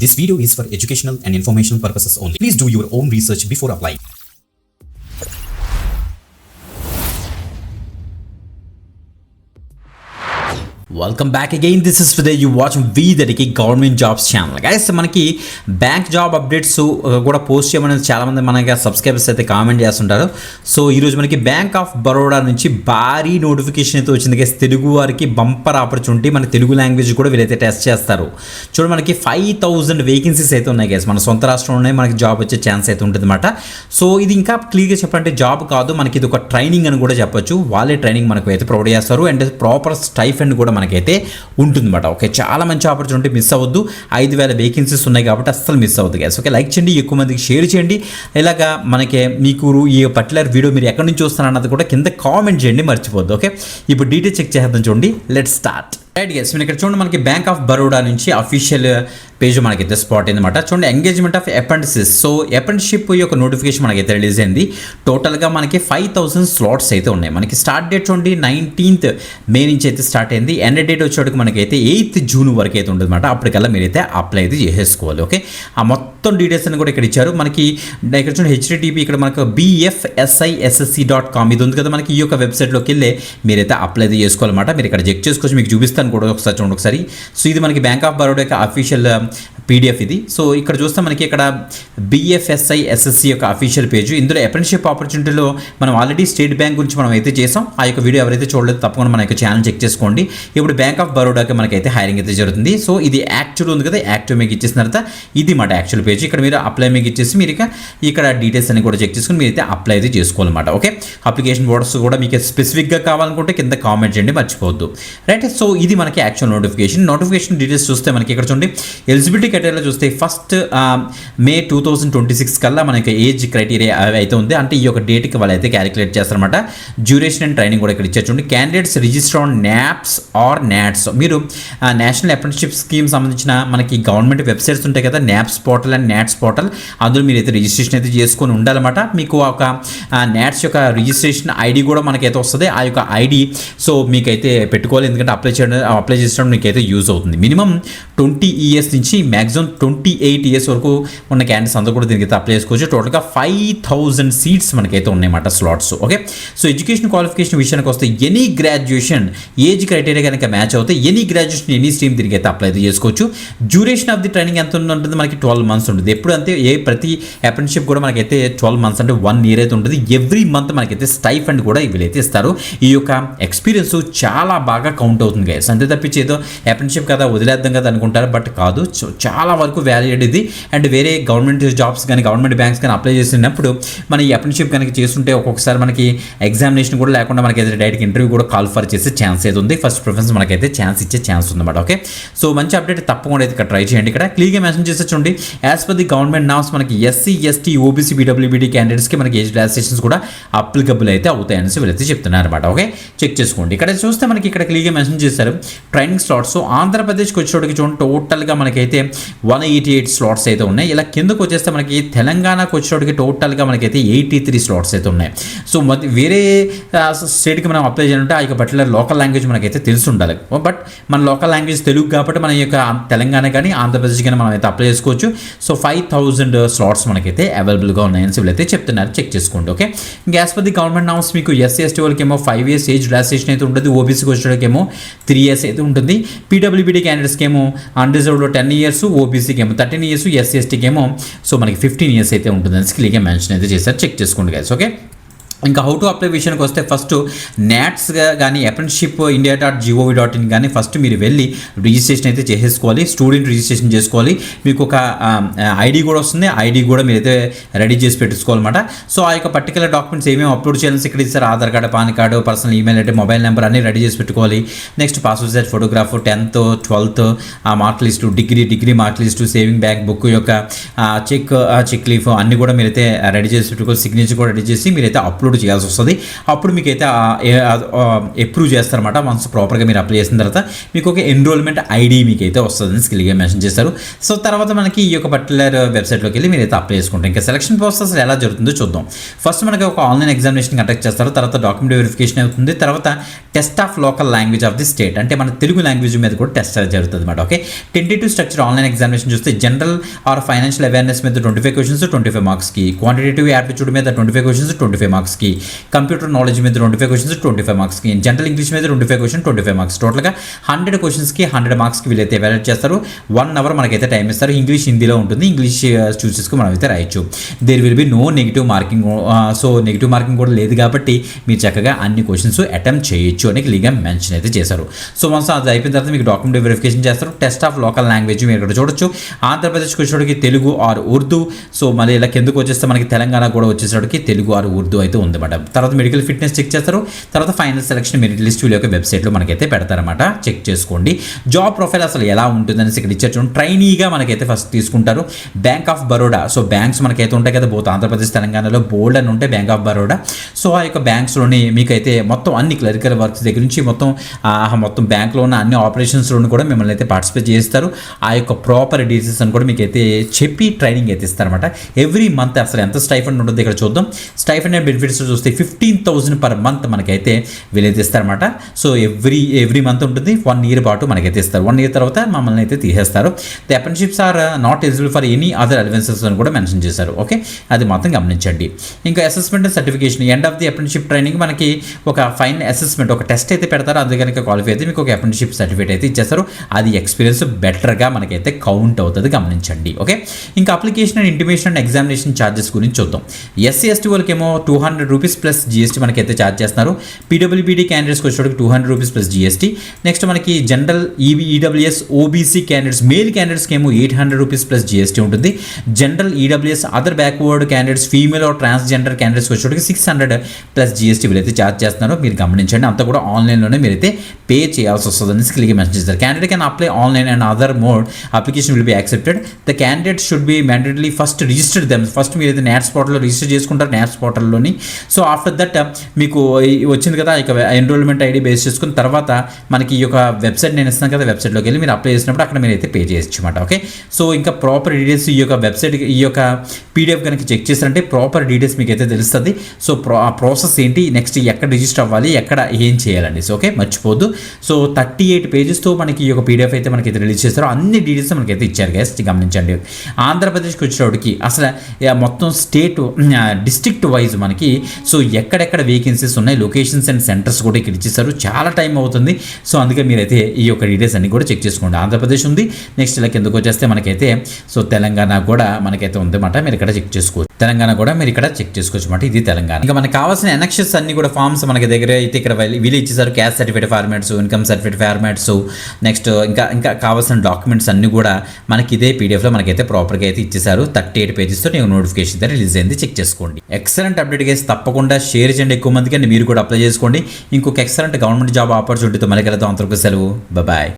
This video is for educational and informational purposes only. Please do your own research before applying. Welcome back again. This is today you watching వీదరికి government jobs channel. Guys మనకి bank job updates కూడా post చేయమని చాలామంది మనకి subscribers అయితే comment చేస్తుంటారు. So ఈరోజు మనకి బ్యాంక్ ఆఫ్ బరోడా నుంచి భారీ నోటిఫికేషన్ అయితే వచ్చింది గైస్. తెలుగు వారికి బంపర్ ఆపర్చునిటీ, మన తెలుగు లాంగ్వేజ్ కూడా వీరైతే టెస్ట్ చేస్తారు. చూడండి మనకి 5000 వేకెన్సీస్ అయితే ఉన్నాయి గైస్. మన సొంత రాష్ట్రంలోనే మనకి జాబ్ వచ్చే ఛాన్స్ అయితే ఉంటుంది అనమాట. సో ఇది ఇంకా క్లియర్గా చెప్పాలంటే జాబ్ కాదు, మనకి ఇది ఒక ట్రైనింగ్ అని కూడా చెప్పొచ్చు. వాళ్ళే ట్రైనింగ్ మనకు అయితే ప్రొవైడ్ చేస్తారు అండ్ ప్రాపర్ స్టైఫండ్ కూడా మనకైతే ఉంటుందన్నమాట. ఓకే, చాలా మంచి ఆపర్చునిటీ, మిస్ అవ్వద్దు. 5000 వేకెన్సీస్ ఉన్నాయి కాబట్టి అస్సలు మిస్ అవ్వద్దు గ్యాస్. ఓకే, లైక్ చేయండి, ఎక్కువ మందికి షేర్ చేయండి. ఇలాగా మనకి మీకు ఈ పర్టికులర్ వీడియో మీరు ఎక్కడి నుంచి చూస్తారన్నది కూడా కింద కామెంట్ చేయండి, మర్చిపోద్దు. ఓకే, ఇప్పుడు డీటెయిల్స్ చెక్ చేద్దాం. చూడండి, లెట్స్ స్టార్ట్. రైట్ గైస్, మీరు ఇక్కడ చూడండి మనకి బ్యాంక్ ఆఫ్ బరోడా నుంచి అఫీషియల్ పేజ్ మనకైతే స్పాట్ అయిందన్నమాట. చూడండి, engagement of apprentices. So apprenticeship యొక్క నోటిఫికేషన్ మనకైతే రిలీజ్ అయింది. టోటల్గా మనకి 5000 స్లాట్స్ అయితే ఉన్నాయి. మనకి స్టార్ట్ డేట్ చూడండి 19th మే నుంచి అయితే స్టార్ట్ అయింది. ఎండ్ డేట్ వచ్చేటికి మనకైతే 8th జూన్ వరకు అయితే ఉంటుంది అనమాట. అప్పటికల్లా మీరైతే అప్లై అయితే చేసేసుకోవాలి. ఓకే, ఆ మొత్తం డీటెయిల్స్ అని కూడా ఇక్కడ ఇచ్చారు. మనకి ఇక్కడ చూడండి HTTP, ఇక్కడ మనకు bfsissc.com ఇది ఉంది కదా. మనకి ఈ యొక్క వెబ్సైట్లోకి వెళ్ళి మీరైతే అప్లై అయితే చేసుకోవాలన్నమాట. మీరు ఇక్కడ చెక్ చేసుకోవచ్చు, మీకు చూపిస్తాను కూడా ఒకసారి చూడండి ఒకసారి. సో ఇది మనకి బ్యాంక్ ఆఫ్ బరోడా యొక్క అఫీషియల్ PDF ఇది. సో ఇక్కడ చూస్తే మనకి ఇక్కడ BFSISSC యొక్క అఫీషియల్ పేజ్. ఇందులో అప్రెంటిస్షిప్ ఆపర్చునిటీలో మనం ఆల్రెడీ స్టేట్ బ్యాంక్ గురించి మనం అయితే చేసాం. ఆ యొక్క వీడియో ఎవరైతే చూడలేదు తప్పకుండా మన యొక్క ఛానల్ చెక్ చేసుకోండి. ఇప్పుడు బ్యాంక్ ఆఫ్ బరోడాకి మనకైతే హైరింగ్ అయితే జరుగుతుంది. సో ఇది యాక్చువల్ ఉంది కదా, యాక్టివ్ మీకు ఇచ్చేసిన తర్వాత ఇది మాట యాక్చువల్ పేజ్. ఇక్కడ మీరు అప్లై మీకు ఇచ్చేసి మీరు ఇక్కడ డీటెయిల్స్ అన్ని కూడా చెక్ చేసుకుని మీరైతే అప్లై అయితే చేసుకోవాలన్నమాట. ఓకే, అప్లికేషన్ వర్డ్స్ కూడా మీకు స్పెసిఫిక్గా కావాలనుకుంటే కింద కామెంట్ చేయండి, మర్చిపోవద్దు. రైట్, సో ఇది మనకి యాక్చువల్ నోటిఫికేషన్ డీటెయిల్స్ చూస్తే మనకి ఇక్కడ చూడండి ఎలిజిబిలిటీ క్రైటీరియా చూస్తే ఫస్ట్ మే 2026 కల్లా మనకి ఏజ్ క్రైటీరియా అయితే ఉంది. అంటే ఈ యొక్క డేట్కి వాళ్ళు అయితే క్యాలిక్యులేట్ చేస్తారనమాట. డ్యూరేషన్ అండ్ ట్రైనింగ్ కూడా ఇక్కడ ఇచ్చారు. చూడండి, candidates register on NAPS or NATS. మీరు నేషనల్ అప్రెంటిస్షిప్ స్కీమ్ సంబంధించిన మనకి గవర్నమెంట్ వెబ్సైట్స్ ఉంటాయి కదా, NAPS portal and NATS portal, అందులో మీరు అయితే రిజిస్ట్రేషన్ అయితే చేసుకొని ఉండాలన్నమాట. మీకు ఒక NATS యొక్క రిజిస్ట్రేషన్ ID కూడా మనకైతే వస్తుంది. ఆ యొక్క ID సో మీకైతే పెట్టుకోవాలి, ఎందుకంటే అప్లై చేసడం మీకైతే యూజ్ అవుతుంది. మినిమం 20 years నుంచి మ్యాక్సిమం 28 years వరకు ఉన్న క్యాండిడేట్స్ అందరూ కూడా దీనికి అప్లై చేసుకోవచ్చు. టోటల్గా 5000 సీట్స్ మనకైతే ఉన్నాయన్నమాట, slots. Okay, so education qualification విషయానికి వస్తే ఎనీ గ్రాడ్యుయేషన్ ఏజ్ క్రైటీరియా కనుక మ్యాచ్ అవుతే ఎనీ గ్రాడ్యుయేషన్ ఎనీ స్ట్రీమ్ దీనికి అయితే అప్లై చేసుకోవచ్చు. డ్యూరేషన్ ఆఫ్ ది ట్రైనింగ్ ఎంత ఉంటుంది మనకి 12 months ఉంటుంది. ఎప్పుడు అంతే ప్రతి అప్రెంటిస్షిప్ కూడా మనకైతే 12 months అంటే 1 year అయితే ఉంటుంది. ఎవ్రీ మంత్ మనకైతే స్టైఫండ్ కూడా వీళ్ళైతే ఇస్తారు. ఈ యొక్క ఎక్స్పీరియన్స్ చాలా బాగా కౌంట్ అవుతుంది గైస్. అంతే తప్పించి ఏదో అప్రెంటిస్షిప్ కదా వదిలేద్దాం కదా అనుకుంటారు, బట్ కాదు, చాలా వరకు వ్యాలిడ్ ఇది. అండ్ వేరే గవర్నమెంట్ జాబ్స్ కానీ గవర్నమెంట్ బ్యాంక్స్ కానీ అప్లై చేసినప్పుడు మన ఈ అప్రెంటిస్షిప్ కనుక చేస్తుంటే ఒక్కొక్కసారి మనకి ఎగ్జామినేషన్ కూడా లేకుండా మనకైతే డైరెక్ట్ ఇంటర్వ్యూ కూడా కాల్ ఫర్ చేసే ఛాన్స్ అయితే ఉంది. ఫస్ట్ ప్రిఫరెన్స్ మనకైతే ఛాన్స్ ఇచ్చే ఛాన్స్ ఉందన్నమాట. ఓకే, సో మంచి అప్డేట్ తప్పకుండా అయితే ఇక్కడ ట్రై చేయండి. ఇక్కడ క్లియర్గా మెన్షన్ చేస్తే చూడండి, as per the government norms మనకి SC ST OBC PWBD క్యాండిడేట్స్కి మనకి ఏజ్ రిలాక్సేషన్స్ కూడా అప్లికబుల్ అయితే అవుతాయని వీళ్ళైతే చెప్తున్నారు అనమాట. ఓకే, చెక్ చేసుకోండి. ఇక్కడ చూస్తే మనకి ఇక్కడ క్లియర్గా మెన్షన్ చేశారు ట్రైనింగ్ స్లాట్స్. సో ఆంధ్రప్రదేశ్కి వచ్చేటికి చూడండి టోటల్గా మనకైతే 188 స్లాట్స్ అయితే ఉన్నాయి. ఇలా కిందకు వచ్చేస్తే మనకి తెలంగాణకు వచ్చేటికి టోటల్గా మనకైతే 83 స్లాట్స్ అయితే ఉన్నాయి. సో వేరే స్టేట్కి మనం అప్లై చేయాలంటే ఆ యొక్క పర్టికులర్ లోకల్ లాంగ్వేజ్ మనకైతే తెలిసి ఉండాలి. బట్ మన లోకల్ లాంగ్వేజ్ తెలుగు కాబట్టి మన యొక్క తెలంగాణ కానీ ఆంధ్రప్రదేశ్ కానీ మనం అయితే అప్లై చేసుకోవచ్చు. సో 5000 స్లాట్స్ మనకైతే అవైలబుల్గా ఉన్నాయని వీళ్ళైతే చెప్తున్నారు, చెక్ చేసుకోండి. Okay, gas per the government norms మీకు SC ST వాళ్ళకేమో 5 years ఏజ్ రిలాక్సేషన్ అయితే ఉంటుంది. OBCకి వచ్చేటికేమో 3 years అయితే ఉంటుంది. PWBD క్యాండిడేట్స్కి ఏమో అన్రిజర్వ్డ్లో 10 years, OBCకి ఏమో 13 years, SC STకి ఏమో సో మనకి 15 years అయితే ఉంటుందని క్లియర్గా మెన్షన్ అయితే చేశారు, చెక్ చేసుకోండి గైస్. ఓకే, ఇంకా హౌ టు అప్లై విషయానికి వస్తే ఫస్ట్ NATS కానీ apprenticeship.india.gov.in కానీ ఫస్ట్ మీరు వెళ్ళి రిజిస్ట్రేషన్ అయితే చేసేసుకోవాలి. స్టూడెంట్ రిజిస్ట్రేషన్ చేసుకోవాలి. మీకు ఒక ID కూడా వస్తుంది. ID కూడా మీరైతే రెడీ చేసి పెట్టుకోవాలన్నమాట. సో ఆ యొక్క పర్టికులర్ డాక్యుమెంట్స్ ఏమేమి అప్లోడ్ చేయాలని ఇక్కడ ఇస్తారు. Aadhaar card, pan card, personal email అయితే మొబైల్ నెంబర్ అన్ని రెడీ చేసి పెట్టుకోవాలి. Next passport size photograph, 10th 12th ఆ mark list, degree mark list, saving bank book యొక్క చెక్ లీఫ్ అన్ని కూడా మీరైతే రెడీ చేసి పెట్టుకోవాలి. సిగ్నేచర్ కూడా రెడీ చేసి మీరైతే అప్లోడ్ అప్లోడ్ చేయాల్సి వస్తుంది. అప్పుడు మీకైతే అప్రూవ్ చేస్తారన్నమాట. వన్స్ ప్రాపర్గా మీరు అప్లై చేసిన తర్వాత మీకు ఒక ఎన్రోల్మెంట్ ఐడి మీకైతే వస్తుందని క్లియర్గా మెన్షన్ చేస్తారు. సో తర్వాత మనకి ఈ యొక్క పర్టికులర్ వెబ్సైట్లోకి వెళ్ళి మీరైతే అప్లై చేసుకుంటారు. ఇంకా సెలక్షన్ ప్రాసెస్ ఎలా జరుగుతుందో చూద్దాం. ఫస్ట్ మనకి ఒక ఆన్లైన్ ఎగ్జామినేషన్ కండక్ట్ చేస్తారు. తర్వాత డాక్యుమెంట్ వెరిఫికేషన్ అవుతుంది. తర్వాత test of local language of the state, అంటే మన తెలుగు లాంగ్వేజ్ మీద కూడా టెస్ట్ జరుగుతుంది అనమాట. Okay, tentative structure online examination చూస్తే జనరల్ ఆర్ ఫైనాన్షియల్ అవేర్నెస్ మీద 25 క్వశ్చన్స్ 25 మార్క్స్కి, క్వాంటిటేటివ్ యాప్టిట్యూడ్ మీద 25 క్వశ్చన్స్ 25 మార్క్స్కి, కంప్యూటర్ నాలెడ్జ్ మీద 25 క్వశ్చన్స్ 25 మార్క్స్కి, జనరల్ ఇంగ్లీష్ మీద 25 క్వశ్చన్స్ 25 మార్క్స్, టోటల్గా 100 క్వశ్చన్స్కి 100 మార్క్స్కి వీళ్ళైతే ఎవాల్యుయేట్ చేస్తారు. 1 అవర్ మనకైతే టైం ఇస్తారు. ఇంగ్లీష్ హిందీలో ఉంటుంది. ఇంగ్లీష్ చూస్ చేసుకుని మనం అయితే రాయొచ్చు. There will be no negative marking. So negative marking కూడా లేదు కాబట్టి మీరు చక్కగా అన్ని క్వశ్చన్స్ అటెంప్ట్ చేయొచ్చు అని క్లియర్గా మెన్షన్ అయితే చేశారు. సో వన్స్ అది అయిపోయిన తర్వాత మీకు డాక్యుమెంట్ వెరిఫికేషన్ చేస్తారు. టెస్ట్ ఆఫ్ లోకల్ లాంగ్వేజ్ మీరు ఇక్కడ చూడొచ్చు. ఆంధ్రప్రదేశ్కి వచ్చేటికి తెలుగు ఆర్ ఉర్దూ. సో మళ్ళీ ఇలా కిందకు వచ్చేస్తే మనకి తెలంగాణ కూడా వచ్చేసరికి తెలుగు ఆర్ ఉర్దూ అయితే ఉంది అన్నమాట. తర్వాత మెడికల్ ఫిట్నెస్ చెక్ చేస్తారు. తర్వాత ఫైనల్ సెలక్షన్ మెరిట్ లిస్ట్ వీళ్ళ యొక్క వెబ్సైట్లో మనకైతే పెడతారన్నమాట. చెక్ చేసుకోండి. జాబ్ ప్రొఫైల్ అసలు ఎలా ఉంటుందని ఇక్కడ ఇచ్చారు. ట్రైనీగా మనకైతే ఫస్ట్ తీసుకుంటారు. Bank of Baroda. So banks మనకైతే ఉంటాయి కదా, బోత్ ఆంధ్రప్రదేశ్ తెలంగాణలో బోల్డ్ అని ఉంటాయి బ్యాంక్ ఆఫ్ బరోడా. సో ఆ యొక్క బ్యాంక్స్లోని మీకైతే మొత్తం అన్ని క్లరికల్ వర్క్స్ దగ్గర నుంచి మొత్తం బ్యాంక్లో ఉన్న అన్ని ఆపరేషన్స్లోని కూడా మిమ్మల్ని అయితే పార్టిసిపేట్ చేస్తారు. ఆ యొక్క ప్రాపర్ డీటెయిల్స్ అని కూడా మీకైతే చెప్పి ట్రైనింగ్ అయితే ఇస్తారన్నమాట. ఎవ్రీ మంత్ అసలు ఎంత స్టైఫండ్ ఉంటుంది ఇక్కడ చూద్దాం. స్టైఫండ్ అండ్ బెనిఫిట్స్ చూస్తే 15,000 పర్ మంత్ మనకైతే వీళ్ళైతే ఇస్తారన్నమాట. సో ఎవ్రీ మంత్ ఉంటుంది. 1 ఇయర్ పాటు మనకైతే ఇస్తారు. 1 ఇయర్ తర్వాత మమ్మల్ని అయితే తీసేస్తారు. The apprenticeships are not eligible for any other allowances అని కూడా మెన్షన్ చేశారు. ఓకే, అది మాత్రం గమనించండి. ఇంకా assessment and certification end of the apprenticeship training మనకి ఒక ఫైనల్ అసెస్మెంట్ ఒక టెస్ట్ అయితే పెడతారు. అది కనుక క్వాలిఫై అయితే మీకు ఒక అప్రెంటిస్షిప్ సర్టిఫికేట్ అయితే ఇచ్చేస్తారు. అది ఎక్స్పీరియన్స్ బెటర్గా మనకైతే కౌంట్ అవుతుంది, గమనించండి. ఓకే, ఇంకా application and intimation and examination charges గురించి చూద్దాం. ఎస్సీ ఎస్టీ వాళ్ళకేమో 200 రూపీస్ ప్లస్ జీఎస్టీ మనకైతే ఛార్జ్ చేస్తున్నారు. పీడబ్ల్యూబీడీ క్యాండిడేట్స్కి వచ్చేటికి 200 రూపీస్ ప్లస్ జీఎస్టీ. నెక్స్ట్ మనకి general EWS OBC candidates male క్యాండిడేట్స్కి ఏమో 800 రూపీస్ ప్లస్ జీఎస్టీ ఉంటుంది. General EWS other backward candidates female or transgender క్యాండిడేట్స్కి వచ్చేటికి 600 ప్లస్ జీఎస్టీ వీళ్ళైతే ఛార్జ్ చేస్తున్నారు. మీరు గమనించండి, అంతా కూడా ఆన్లైన్లోనే మీరైతే పే చేయాల్సి వస్తుందని క్లియర్గా మెన్షన్ చేస్తారు. Candidate can apply online and other mode application will be accepted. The candidate should be mandatory first registered them. First మీరైతే నాట్స్ పోర్టల్లో రిజిస్టర్ చేసుకుంటారు, నాట్స్ పోర్టల్లోని. సో ఆఫ్టర్ దట్ మీకు వచ్చింది కదా ఇక ఎన్రోల్మెంట్ ఐడి బేస్ చేసుకున్న తర్వాత మనకి ఈ యొక్క వెబ్సైట్ నేను ఇస్తాను కదా, వెబ్సైట్లోకి వెళ్ళి మీరు అప్లై చేసినప్పుడు అక్కడ మీరు అయితే పే చేయొచ్చు అన్నమాట. ఓకే, సో ఇంకా ప్రాపర్ డీటెయిల్స్ ఈ యొక్క వెబ్సైట్ ఈ యొక్క పీడిఎఫ్ కనుక చెక్ చేశారంటే ప్రాపర్ డీటెయిల్స్ మీకు అయితే తెలుస్తుంది. సో ఆ ప్రాసెస్ ఏంటి, నెక్స్ట్ ఎక్కడ రిజిస్టర్ అవ్వాలి, ఎక్కడ ఏం చేయాలండి. సో ఓకే, మర్చిపోద్దు. సో 38 పేజెస్తో మనకి ఈ యొక్క పీడిఎఫ్ అయితే మనకైతే రిలీజ్ చేస్తారు. అన్ని డీటెయిల్స్ మనకైతే ఇచ్చారు గైస్, గమనించండి. ఆంధ్రప్రదేశ్కి వచ్చేటప్పటికి అసలు మొత్తం స్టేట్ డిస్ట్రిక్ట్ వైజ్ మనకి సో ఎక్కడెక్కడ వేకెన్సీస్ ఉన్నాయి, లొకేషన్స్ అండ్ సెంటర్స్ కూడా ఇక్కడ ఇచ్చేస్తారు. చాలా టైం అవుతుంది. సో అందుకే మీరైతే ఈ యొక్క డీటెయిల్స్ అన్ని కూడా చెక్ చేసుకోండి. ఆంధ్రప్రదేశ్ ఉంది. నెక్స్ట్ ఇలా కిందకు వచ్చేస్తే మనకైతే సో తెలంగాణ కూడా మనకైతే ఉందన్నమాట. మీరు ఇక్కడ చెక్ చేసుకోవచ్చు. తెలంగాణ కూడా మీరు ఇక్కడ చెక్ చేసుకోవచ్చు అన్నమాట. ఇది తెలంగాణ. ఇంకా మనకు కావాల్సిన ఎనక్షన్స్ అన్ని కూడా ఫార్మ్స్ మనకి దగ్గర అయితే ఇక్కడ వీళ్ళు ఇచ్చేసారు. Caste certificate formats, income certificate formats, next ఇంకా కావాల్సిన డాక్యుమెంట్స్ అన్ని కూడా మనకి ఇదే పీడిఎఫ్లో మనకైతే ప్రాపర్గా అయితే ఇచ్చేసారు. 38 పేజెస్తో నేను నోటిఫికేషన్ అయితే రిలీజ్ అయింది, చెక్ చేసుకోండి. ఎక్సలెంట్ అప్డేట్ గైస్, తప్పకుండా షేర్ చేయండి ఎక్కువ మందికి, అండ్ మీరు కూడా అప్లై చేసుకోండి. ఇంకొక ఎక్సలెంట్ గవర్నమెంట్ జాబ్ ఆపర్చునిటీతో మళ్ళీ కలుద్దాం. అంతవరకు సెలవు, బాయ్.